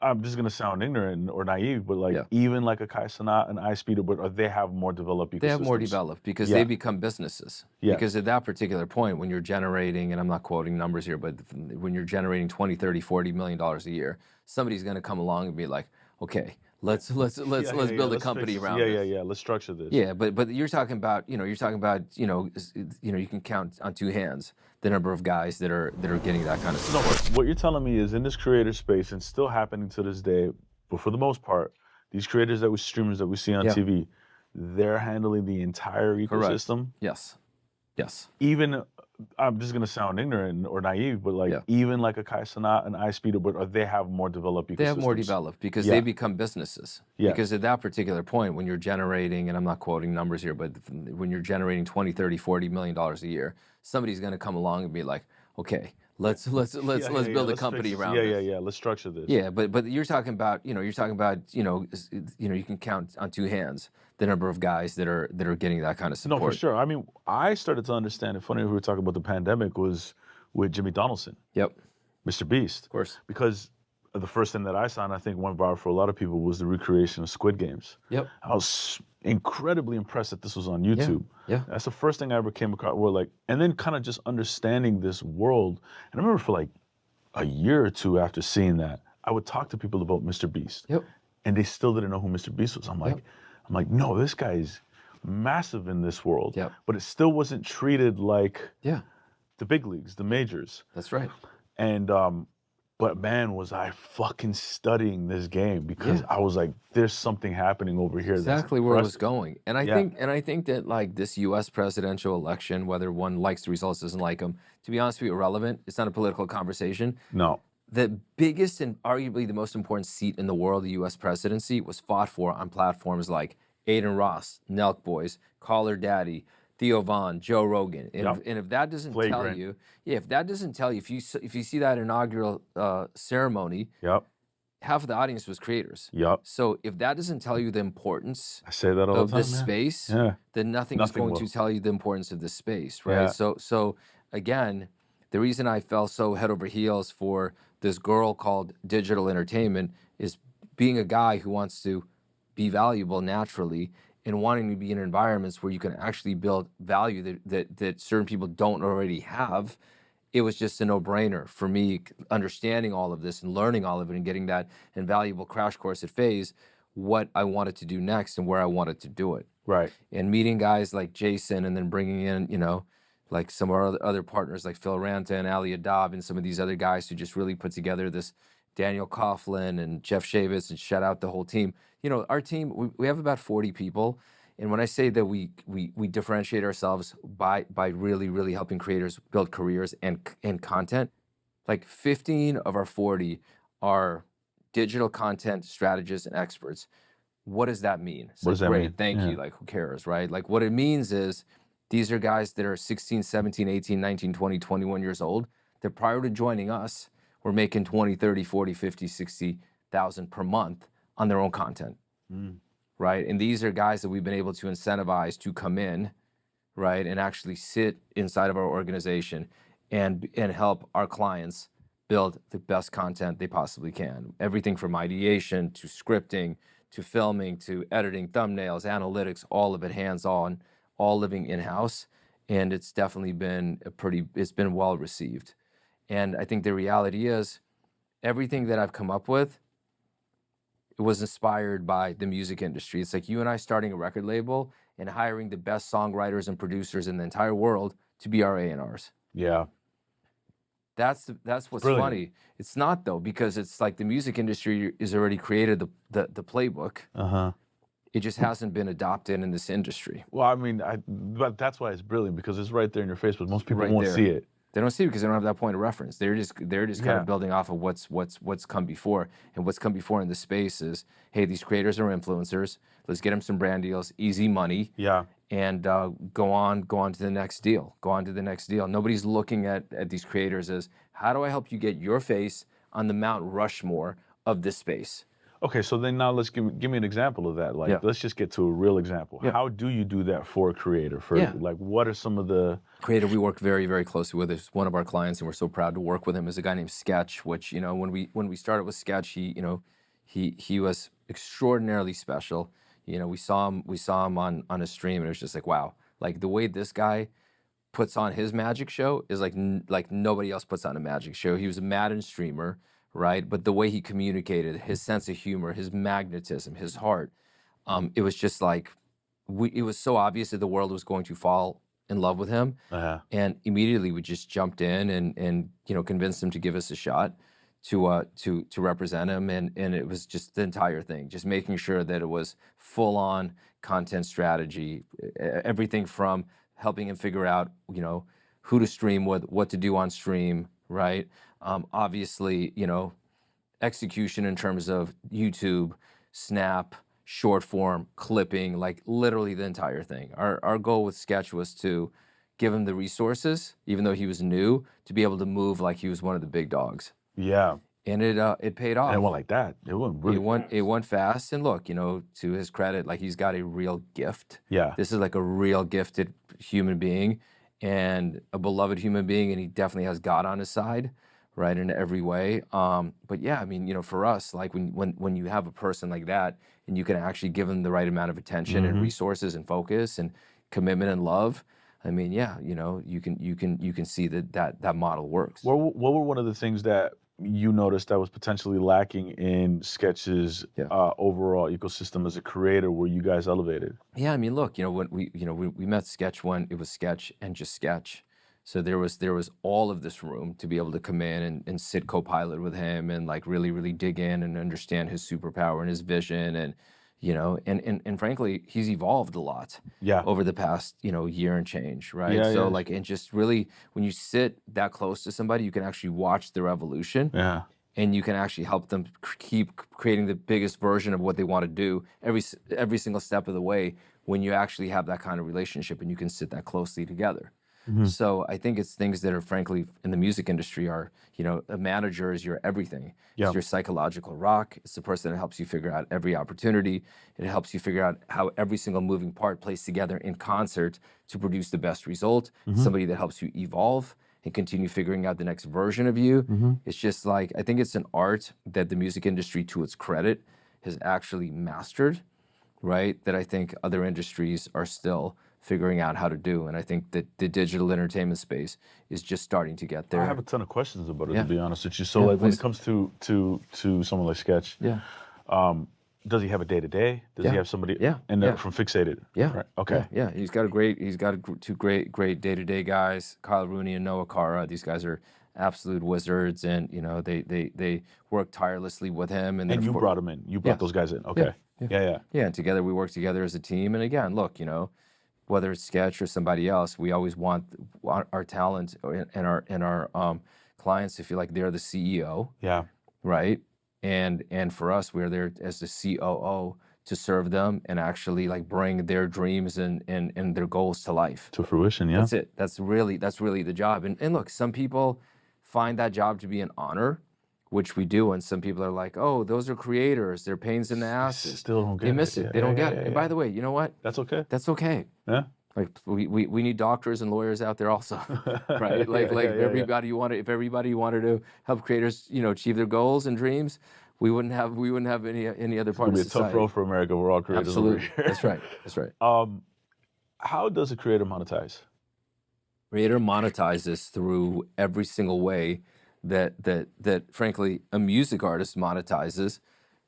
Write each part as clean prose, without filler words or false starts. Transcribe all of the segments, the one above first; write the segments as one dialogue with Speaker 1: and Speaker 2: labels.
Speaker 1: I'm just gonna sound ignorant or naive, but like
Speaker 2: Yeah.
Speaker 1: even like a Kai Cenat and iSpeeder, but they have more developed
Speaker 2: They have more
Speaker 1: ecosystems.
Speaker 2: developed because they
Speaker 1: Yeah.
Speaker 2: become businesses. Because
Speaker 1: Yes.
Speaker 2: at that particular point, when you're generating, and I'm not quoting numbers here, but when you're generating 20, 30, 40 million dollars a year, somebody's going to come along and be like, okay, let's
Speaker 1: Yeah.
Speaker 2: build a
Speaker 1: Let's fix
Speaker 2: company
Speaker 1: this.
Speaker 2: around this.
Speaker 1: Yeah. Let's structure this.
Speaker 2: Yeah, but you're talking about, you can count on two hands the number of guys that are getting that kind of
Speaker 1: No,
Speaker 2: support.
Speaker 1: what you're telling me is in this creator space and still happening to this day, but for the most part, these creators that we streamers that we see on
Speaker 2: Yeah,
Speaker 1: TV, they're handling the entire
Speaker 2: correct.
Speaker 1: ecosystem.
Speaker 2: Yes. Yes.
Speaker 1: Even I'm just gonna sound ignorant or naive, but like
Speaker 2: Yeah.
Speaker 1: even like a Kai Cenat and iSpeeder, but they have more developed
Speaker 2: They have more
Speaker 1: ecosystems.
Speaker 2: developed because they
Speaker 1: Yeah.
Speaker 2: become businesses. Because
Speaker 1: Yes.
Speaker 2: at that particular point, when you're generating, and I'm not quoting numbers here, but when you're generating 20, 30, 40 million dollars a year, somebody's going to come along and be like, okay, let's build a
Speaker 1: Let's fix
Speaker 2: company
Speaker 1: this.
Speaker 2: around this.
Speaker 1: Yeah. Let's structure this.
Speaker 2: Yeah, but you're talking about, you can count on two hands the number of guys that are getting that kind of
Speaker 1: No, for
Speaker 2: support.
Speaker 1: sure. I mean, I started to understand it. Funny we were talking about the pandemic was with Jimmy Donaldson,
Speaker 2: Yep, of
Speaker 1: Mr. Beast,
Speaker 2: course.
Speaker 1: because the first thing that I saw, and I think went viral for a lot of people, was the recreation of Squid Games.
Speaker 2: Yep.
Speaker 1: I was incredibly impressed that this was on
Speaker 2: Yeah.
Speaker 1: YouTube.
Speaker 2: Yeah.
Speaker 1: That's the first thing I ever came across. Where like, and then kind of just understanding this world. And I remember for like a year or two after seeing that, I would talk to people about Mr. Beast,
Speaker 2: Yep.
Speaker 1: and they still didn't know who Mr. Beast was. I'm like, no, this guy's massive in this world,
Speaker 2: Yep.
Speaker 1: but it still wasn't treated like
Speaker 2: Yeah.
Speaker 1: the big leagues, the majors.
Speaker 2: That's right.
Speaker 1: And but man, was I fucking studying this game because
Speaker 2: Yeah.
Speaker 1: I was like, there's something happening over here.
Speaker 2: Exactly
Speaker 1: That's
Speaker 2: where it was
Speaker 1: impressive.
Speaker 2: going. And I
Speaker 1: Yeah.
Speaker 2: think that like this US presidential election, whether one likes the results, doesn't like them, to be honest with you, irrelevant. It's not a political conversation.
Speaker 1: No.
Speaker 2: The biggest and arguably the most important seat in the world, the US presidency, was fought for on platforms like Aiden Ross, Nelk Boys, Call Her Daddy, Theo Vaughn, Joe Rogan. And if that doesn't tell
Speaker 1: Flagrant.
Speaker 2: you, yeah, if that doesn't tell you, if you see that inaugural ceremony,
Speaker 1: Yep.
Speaker 2: half of the audience was creators.
Speaker 1: Yep.
Speaker 2: So if that doesn't tell you the importance
Speaker 1: I say that all
Speaker 2: of
Speaker 1: the time.
Speaker 2: this space,
Speaker 1: Yeah.
Speaker 2: then nothing is
Speaker 1: Nothing
Speaker 2: going
Speaker 1: will.
Speaker 2: to tell you the importance of this space, right?
Speaker 1: Yeah.
Speaker 2: So again, the reason I fell so head over heels for this girl called digital entertainment is being a guy who wants to be valuable naturally and wanting to be in environments where you can actually build value that certain people don't already have. It was just a no-brainer for me understanding all of this and learning all of it and getting that invaluable crash course at Phase, what I wanted to do next and where I wanted to do it.
Speaker 1: Right.
Speaker 2: And meeting guys like Jason and then bringing in, like some of our other partners like Phil Ranta and Ali Adab and some of these other guys who just really put together this Daniel Coughlin and Jeff Shavitz, and shout out the whole team. Our team, we have about 40 people. And when I say that we differentiate ourselves by really, really helping creators build careers and content, like 15 of our 40 are digital content strategists and experts. What does that mean? It's
Speaker 1: What
Speaker 2: like,
Speaker 1: does that
Speaker 2: great,
Speaker 1: mean?
Speaker 2: thank
Speaker 1: Yeah.
Speaker 2: you. Like, who cares, right? Like, what it means is these are guys that are 16, 17, 18, 19, 20, 21 years old that prior to joining us were making 20, 30, 40, 50, 60,000 per month on their own content, right? And these are guys that we've been able to incentivize to come in, right, and actually sit inside of our organization and help our clients build the best content they possibly can. Everything from ideation to scripting to filming to editing, thumbnails, analytics, all of it hands-on, all living in-house. And it's definitely been it's been well received. And I think the reality is everything that I've come up with, it was inspired by the music industry. It's like you and I starting a record label and hiring the best songwriters and producers in the entire world to be our A&Rs.
Speaker 1: Yeah.
Speaker 2: That's what's
Speaker 1: Brilliant.
Speaker 2: funny. It's not though, because it's like the music industry is already created the playbook.
Speaker 1: Uh-huh.
Speaker 2: It just hasn't been adopted in this industry.
Speaker 1: Well, I mean, but that's why it's brilliant because it's right there in your face, but most people
Speaker 2: Right
Speaker 1: won't
Speaker 2: there.
Speaker 1: see it.
Speaker 2: They don't see it because they don't have that point of reference. They're just kind
Speaker 1: Yeah.
Speaker 2: of building off of what's come before. And what's come before in this space is, hey, these creators are influencers. Let's get them some brand deals, easy money,
Speaker 1: Yeah.
Speaker 2: and go on to the next deal. Go on to the next deal. Nobody's looking at these creators as, how do I help you get your face on the Mount Rushmore of this space?
Speaker 1: Okay, so then now let's give me an example of that. Like,
Speaker 2: Yeah.
Speaker 1: let's just get to a real example.
Speaker 2: Yeah.
Speaker 1: How do you do that for a creator? For
Speaker 2: Yeah.
Speaker 1: like, what are some of the
Speaker 2: Creator we work very, very closely with is one of our clients, and we're so proud to work with him, is a guy named Sketch, which, when we started with Sketch, he was extraordinarily special. We saw him on a stream, and it was just like, wow, like the way this guy puts on his magic show is like nobody else puts on a magic show. He was a Madden streamer, right? But the way he communicated, his sense of humor, his magnetism, his heart, it was just like it was so obvious that the world was going to fall in love with him, and immediately we just jumped in and convinced him to give us a shot to represent him, and it was just the entire thing, just making sure that it was full on content strategy, everything from helping him figure out, who to stream with, what to do on stream, right? Obviously, execution in terms of YouTube, Snap, short form, clipping, like literally the entire thing. Our goal with Sketch was to give him the resources, even though he was new, to be able to move like he was one of the big dogs.
Speaker 1: Yeah.
Speaker 2: And it paid off.
Speaker 1: And it went like that. It went really
Speaker 2: It went fast. And look, to his credit, like he's got a real gift.
Speaker 1: Yeah.
Speaker 2: This is like a real gifted human being and a beloved human being, and he definitely has God on his side, right, in every way. But yeah, I mean, for us, like when you have a person like that and you can actually give them the right amount of attention and resources and focus and commitment and love, I mean, yeah, you can see that model works.
Speaker 1: What were one of the things that you noticed that was potentially lacking in Sketch's overall ecosystem as a creator, where you guys elevated?
Speaker 2: Yeah, I mean, look, when we met Sketch when it was Sketch and just Sketch. So there was all of this room to be able to come in and sit co-pilot with him and like really, really dig in and understand his superpower and his vision, and and frankly, he's evolved a lot over the past, year and change, right? So like, and just really, when you sit that close to somebody, you can actually watch their evolution.
Speaker 1: Yeah.
Speaker 2: And you can actually help them keep creating the biggest version of what they want to do every single step of the way, when you actually have that kind of relationship and you can sit that closely together. So I think it's things that are, frankly, in the music industry are, a manager is your everything. It's your psychological rock. It's the person that helps you figure out every opportunity. It helps you figure out how every single moving part plays together in concert to produce the best result. Somebody that helps you evolve and continue figuring out the next version of you. It's just like, I think it's an art that the music industry, to its credit, has actually mastered, right? That I think other industries are still figuring out how to do. And I think that the digital entertainment space is just starting to get there.
Speaker 1: I have a ton of questions about it, to be honest with you. So like, when it comes to someone like Sketch, does he have a day-to-day? Does he have somebody from Fixated?
Speaker 2: Yeah.
Speaker 1: Right. Okay.
Speaker 2: Yeah. He's got two great day-to-day guys, Kyle Rooney and Noah Cara. These guys are absolute wizards, and they work tirelessly with him. And
Speaker 1: you brought them in. You brought those guys in. Okay. Yeah.
Speaker 2: And together we work together as a team. And again, look, whether it's Sketch or somebody else, we always want our talent and our clients to feel like they're the CEO.
Speaker 1: Yeah.
Speaker 2: Right. And for us, we're there as the COO to serve them and actually like bring their dreams and their goals to life.
Speaker 1: To fruition, yeah.
Speaker 2: That's it. That's really the job. And look, some people find that job to be an honor, which we do, and some people are like, oh, those are creators. They're pains in the asses.
Speaker 1: Still don't get it.
Speaker 2: They miss it. They don't get it. And by the way, you know what?
Speaker 1: That's okay.
Speaker 2: That's okay.
Speaker 1: Yeah.
Speaker 2: Like we need doctors and lawyers out there also, right? Like everybody if everybody wanted to help creators, achieve their goals and dreams, we wouldn't have any other part of society.
Speaker 1: It's gonna be a tough road for America. We're all creators.
Speaker 2: Absolutely. That's right.
Speaker 1: How does a creator monetize?
Speaker 2: Creator monetizes through every single way that frankly a music artist monetizes.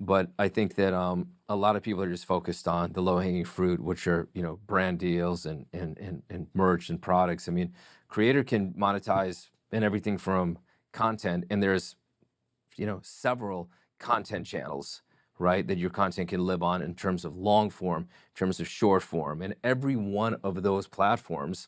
Speaker 2: But I think that a lot of people are just focused on the low-hanging fruit, which are brand deals and merch and products. I mean, creator can monetize in everything from content, and there's several content channels, right, that your content can live on in terms of long form, in terms of short form, and every one of those platforms,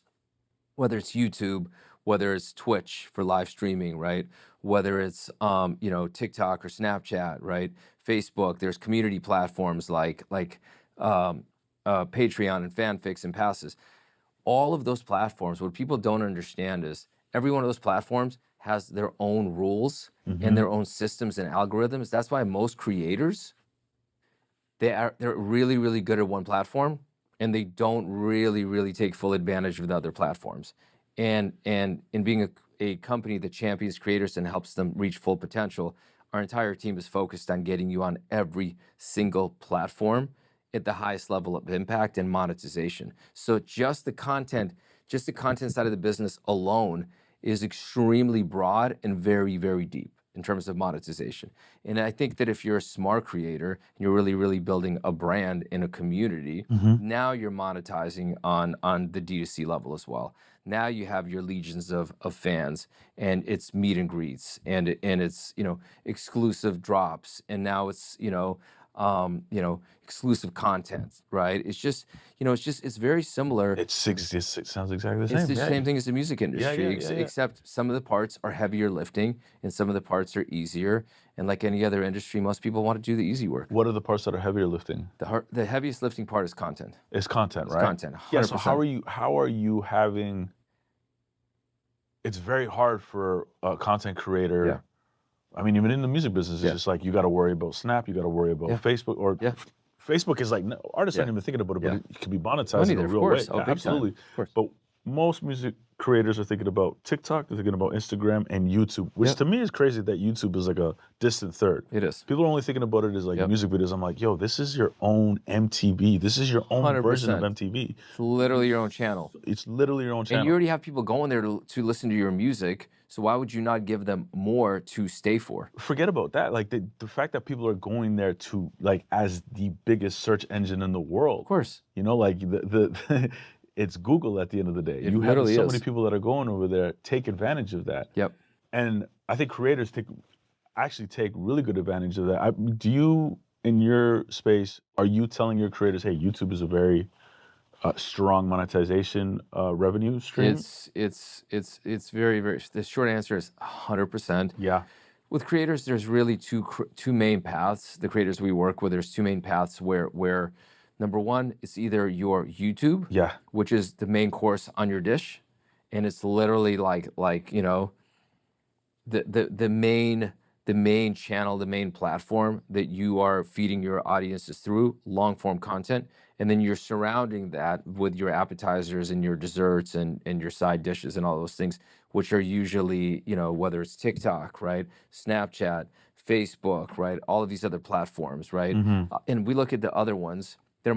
Speaker 2: whether it's YouTube, whether it's Twitch for live streaming, right? Whether it's TikTok or Snapchat, right? Facebook. There's community platforms like Patreon and Fanfics and Passes. All of those platforms, what people don't understand is every one of those platforms has their own rules and their own systems and algorithms. That's why most creators they're really, really good at one platform, and they don't really, really take full advantage of the other platforms. And in being a company that champions creators and helps them reach full potential, our entire team is focused on getting you on every single platform at the highest level of impact and monetization. So just the content side of the business alone is extremely broad and very, very deep in terms of monetization. And I think that if you're a smart creator and you're really, really building a brand in a community, now you're monetizing on the D2C level as well. Now you have your legions of fans, and it's meet and greets, and it's exclusive drops, and now it's exclusive content, right? It's very similar.
Speaker 1: It sounds exactly the
Speaker 2: It's
Speaker 1: same.
Speaker 2: the same thing as the music industry,
Speaker 1: yeah.
Speaker 2: except some of the parts are heavier lifting and some of the parts are easier. And like any other industry, most people want to do the easy work.
Speaker 1: What are the parts that are heavier lifting?
Speaker 2: The heaviest lifting part is content.
Speaker 1: It's content,
Speaker 2: It's
Speaker 1: right?
Speaker 2: content,
Speaker 1: Yeah. So
Speaker 2: 100%.
Speaker 1: how are you having? It's very hard for a content creator.
Speaker 2: Yeah.
Speaker 1: I mean, even in the music business, it's
Speaker 2: Yeah.
Speaker 1: just like you got to worry about Snap, you got to worry about
Speaker 2: Yeah.
Speaker 1: Facebook, or
Speaker 2: Yeah.
Speaker 1: Facebook is like artists
Speaker 2: Yeah.
Speaker 1: aren't even thinking about it,
Speaker 2: Yeah.
Speaker 1: but it can be monetized
Speaker 2: Money
Speaker 1: in a
Speaker 2: there, of
Speaker 1: real
Speaker 2: course.
Speaker 1: way.
Speaker 2: Oh,
Speaker 1: Yeah,
Speaker 2: big time.
Speaker 1: absolutely.
Speaker 2: Of course.
Speaker 1: But most music creators are thinking about TikTok, they're thinking about Instagram and YouTube, which
Speaker 2: Yep.
Speaker 1: to me is crazy that YouTube is like a distant third.
Speaker 2: It is.
Speaker 1: People are only thinking about it as like
Speaker 2: Yep.
Speaker 1: music videos. I'm like, yo, this is your own MTV. This is your own version of
Speaker 2: 100%.
Speaker 1: MTV.
Speaker 2: It's literally your own channel.
Speaker 1: It's literally your own channel.
Speaker 2: And you already have people going there to listen to your music. So why would you not give them more to stay for?
Speaker 1: Forget about that. Like the fact that people are going there to like as the biggest search engine in the world.
Speaker 2: Of course.
Speaker 1: Like the it's Google at the end of the day.
Speaker 2: It
Speaker 1: You have
Speaker 2: literally
Speaker 1: so
Speaker 2: is.
Speaker 1: many people that are going over there, take advantage of that.
Speaker 2: Yep.
Speaker 1: And I think creators actually take really good advantage of that. Do you, in your space, are you telling your creators, hey, YouTube is a very strong monetization revenue stream?
Speaker 2: It's very, very. The short answer is 100%.
Speaker 1: Yeah.
Speaker 2: With creators, there's really two main paths. The creators we work with, there's two main paths where number one, it's either your YouTube,
Speaker 1: Yeah.
Speaker 2: which is the main course on your dish, and it's literally like the main channel, the main platform that you are feeding your audiences through long form content, and then you're surrounding that with your appetizers and your desserts and your side dishes and all those things, which are usually whether it's TikTok, right, Snapchat, Facebook, right, all of these other platforms, right, and we look at the other ones. They're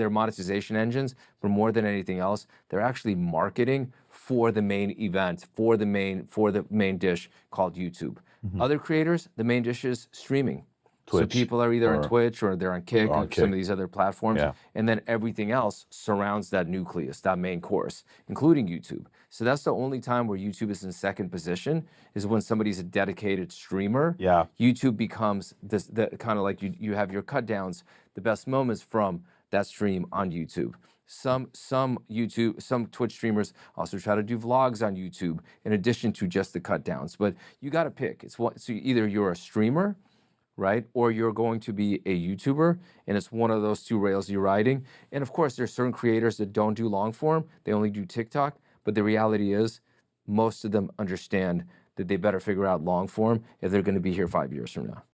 Speaker 2: monetization engines, but more than anything else, they're actually marketing for the main event, for the main dish called YouTube. Other creators, the main dish is streaming. So
Speaker 1: Twitch
Speaker 2: people are either on
Speaker 1: or-
Speaker 2: Twitch or they're on Kick
Speaker 1: or on
Speaker 2: or some
Speaker 1: Kick.
Speaker 2: of these other platforms,
Speaker 1: Yeah.
Speaker 2: and then everything else surrounds that nucleus, that main course, including YouTube. So that's the only time where YouTube is in second position is when somebody's a dedicated streamer.
Speaker 1: Yeah.
Speaker 2: YouTube becomes the kind of like you have your cut downs, the best moments from that stream on YouTube. Some Twitch streamers also try to do vlogs on YouTube in addition to just the cut downs. But you got to pick. So either you're a streamer, right, or you're going to be a YouTuber, and it's one of those two rails you're riding. And of course, there's certain creators that don't do long form; they only do TikTok. But the reality is, most of them understand that they better figure out long form if they're going to be here 5 years from now.